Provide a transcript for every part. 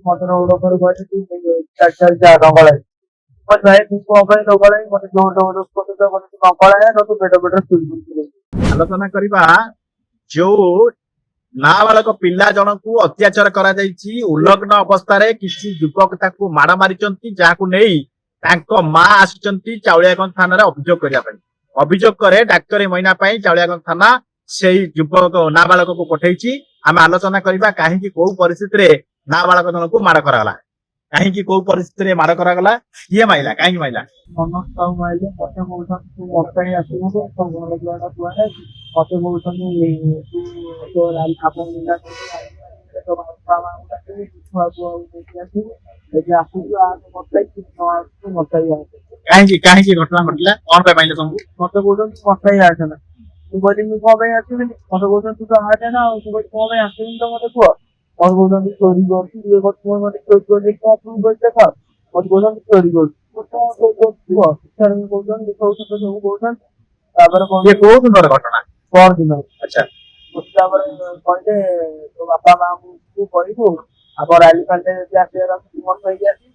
మొత్తం ఒకరు చర్చ నొగలై ଭାଇ ମୁଁ କଣ ପାଇଁ ନଗଲାଇ ମତେ ଯୋଉ ଜବରଦସ୍ତ ମତେ ନଗଳାଏ ନତୁ ପେଟ ପେଟ ଶୁଇ ଆଲୋଚନା କରିବା ଯୋଉ ନାବାଳକ ପିଲା ଜଣକୁ ଅତ୍ୟାଚାର କରାଯାଇଛି ଉଲଗ୍ନ ଅବସ୍ଥାରେ କିଛି ଯୁବକ ତାକୁ ମାଡ ମାରିଛନ୍ତି ଯାହାକୁ ନେଇ ତାଙ୍କ ମା ଆସିଛନ୍ତି ଚାଉଳିଆଗଞ୍ଜ ଥାନାରେ ଅଭିଯୋଗ କରିବା ପାଇଁ ଅଭିଯୋଗ କରେ ଡାକ୍ତରୀ ମଇନା ପାଇଁ ଚାଉଳିଆଗଞ୍ଜ ଥାନା ସେଇ ଯୁବକ ନାବାଳକକୁ ପଠେଇଛି ଆମେ ଆଲୋଚନା କରିବା କାହିଁକି କୋଉ ପରିସ୍ଥିତିରେ ନାବାଳକ ଜଣକୁ ମାଡ କରାଗଲା କାହିଁକି କୋଉ ପରିସ୍ଥିତିରେ ମାଡ କରାଗଲା କିଏ ମାଇଲା କାହିଁକି ମାଇଲା ମନସ୍ତାଉ ମାଇଲେ ମତେ କହୁଛନ୍ତି ତୁ ମତେ ହିଁ ଆସିବୁ ତୋ ଘର ଦୁଆର କୁଆଡେ ମତେ କହୁଛନ୍ତି ତୁ ଆପଣ କାହିଁକି କାହିଁକି ଘଟଣା ଘଟିଲା କଣ ପାଇଁ ମାଇଲେ ତମକୁ ମତେ କହୁଛନ୍ତି ମତେ ହିଁ ଆସେ ନା ତୁ କହିଲି ମୁଁ କଣ ପାଇଁ ଆସିବିନି ମତେ କହୁଛନ୍ତି ତୁ ତ ଆସେ ନା ଆଉ ତୁ କହିଲି କଣ ପାଇଁ ଆସିବିନି ତ ମତେ କୁହ ମତେ କହୁଛନ୍ତି ଚୋରି କରୁଛୁ ଇଏ କରୁଛୁ ମତେ ଚୋରି କରି କଣ ଦେଖ ମତେ କହୁଛନ୍ତି ଚୋରି କରୁଛୁ କହୁଛନ୍ତି ସବୁ କହୁଛନ୍ତି ତାପରେ କୋଉ ଦିନର ଘଟଣା ପର ଦିନ ଆଚ୍ଛା ତାପରେ କହିଲେ ତୋ ବାପା ମାଙ୍କୁ କହିବୁ ଆମର ରାଲି ଫାଲି ଯଦି ଆସିବାର ଅଛି ମୋର କହିକି ଆସିବି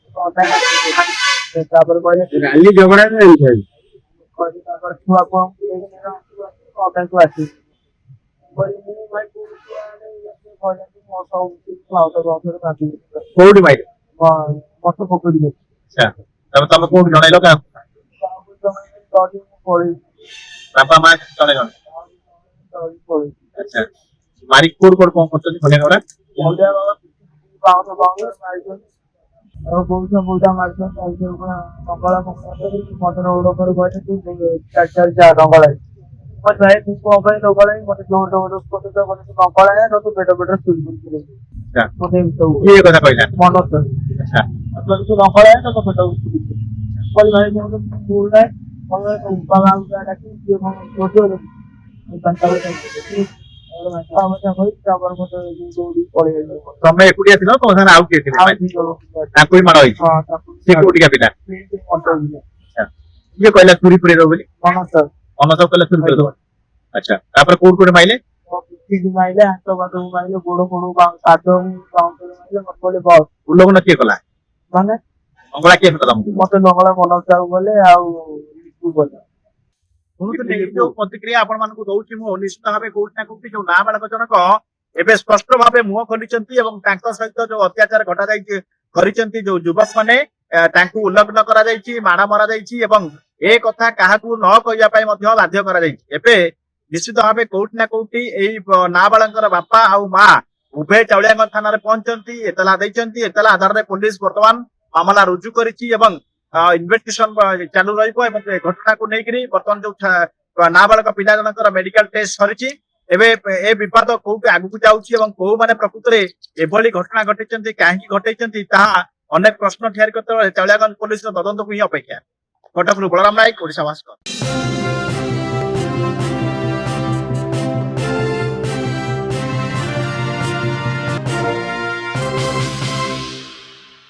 ତାପରେ କହିଲେ ରାଲି ଝଗଡା କହିଲେ ତାପରେ ଛୁଆ ପୁଅଙ୍କୁ ତାଙ୍କୁ ଆସିବି କହିଲି ମୁଁ ଭାଇ କୋଉଠି ମାଇଲେ ମତ ପକେଇ ଆଚ୍ଛା ତମେ କୋଉଠି ଜଣେଇଲ କାହାକୁ ବାପା ମା ଜଣେ ଜଣେ ଆଚ୍ଛା ମାରି କୋଉଠି କୋଉଠି କଣ କରୁଛନ୍ତି ଖଣ୍ଡିଆ ଘୋଡା ନଗଳାଇ ଭାଇ ମୁଁ କଣ ପାଇଁ ନଗଳାଇ ମତେ ଯୋଉ ଜବରଦସ୍ତ ମତେ ନଗଳାଏ ନତୁ ପେଟ ପେଟ ଶୁଇ ମତେ କିଏ କଥା କହିଲା ମନସ୍ତ ଆଚ୍ଛା ତୁ ନଗଳାଏ ତ ପେଟ କହିଲି ଭାଇ ଭୁଲ ତମେ ଏକୁଟିଆ ଥିଲ ତମ ସାଙ୍ଗରେ ଆଉ କିଏ ଥିଲେ ତାଙ୍କୁ ବି ମାଡ଼ ହେଇଛି ସେ କୋଉଠିକା ପିଲା କିଏ କହିଲା ଚୁରି ପୁରେଇ ଦବ ବୋଲି ଅନସ କହିଲା ଚୁରି ପୁରେଇ ଦବ ଆଚ୍ଛା ତାପରେ କୋଉଠି କୋଉଠି ମାଇଲେ ମାଇଲେ ହାତ ବାଟକୁ ମାଇଲେ ଗୋଡ ଫୋଡ ପାଦ ମାଇଲେ ମତେ କହିଲେ ବସ ଉଲ୍ଲଂଘନ କିଏ କଲା ମାନେ ଅଙ୍ଗଳା କିଏ କଲା ତମକୁ ମତେ ନଙ୍ଗଳା ମନ ଚାଉ ଗଲେ ଆଉ ଶୁଣୁଥିଲେ ଏଇ ଯୋଉ ପ୍ରତିକ୍ରିୟା ଆପଣ ମାନଙ୍କୁ ଦଉଛି ମୁଁ ନିଶ୍ଚିତ ଭାବେ କୋଉଠି ନା କୋଉଠି ଯୋଉ ନାବାଳକ ଜଣକ ଏବେ ସ୍ପଷ୍ଟ ଭାବେ ମୁହଁ ଖୋଲିଛନ୍ତି ଏବଂ ତାଙ୍କ ସହିତ ଯୋଉ ଅତ୍ୟାଚାର ଘଟାଯାଇଛି କରିଛନ୍ତି ଯୋଉ ଯୁବକ ମାନେ ତାଙ୍କୁ ଉଲ୍ଲଗ୍ନ କରାଯାଇଛି ମାଡ ମରାଯାଇଛି ଏବଂ ଏ କଥା କାହାକୁ ନ କହିବା ପାଇଁ ମଧ୍ୟ ବାଧ୍ୟ କରାଯାଇଛି ଏବେ ନିଶ୍ଚିତ ଭାବେ କୋଉଠି ନା କୋଉଠି ଏଇ ନାବାଳଙ୍କର ବାପା ଆଉ ମା ଉଭୟ ଚାଉଳିଆଗଞ୍ଜ ଥାନାରେ ପହଞ୍ଚନ୍ତି ଏତଲା ଦେଇଛନ୍ତି ଏତଲା ଆଧାରରେ ପୋଲିସ ବର୍ତ୍ତମାନ ମାମଲା ରୁଜୁ କରିଛି ଏବଂ ଇନଭେଷ୍ଟିଗେସନ ଚାଲୁ ରହିବ ଏବଂ ଘଟଣାକୁ ନେଇକରି ବର୍ତ୍ତମାନ ଯୋଉ ନାବାଳକ ପିଲା ଜଣଙ୍କର ମେଡିକାଲ ଟେଷ୍ଟ ସରିଛି ଏବେ ଏ ବିବାଦ କୋଉଠି ଆଗକୁ ଯାଉଛି ଏବଂ କୋଉମାନେ ପ୍ରକୃତରେ ଏଭଳି ଘଟଣା ଘଟେଇଛନ୍ତି କାହିଁକି ଘଟେଇଛନ୍ତି ତାହା ଅନେକ ପ୍ରଶ୍ନ ଠିଆରି କରିଥିବା ଚାଉଳିଆଗଞ୍ଜ ପୋଲିସର ତଦନ୍ତକୁ ହିଁ ଅପେକ୍ଷା କଟକରୁ ବଳରାମ ନାୟକ ଓଡ଼ିଶା ଭାସ୍କର।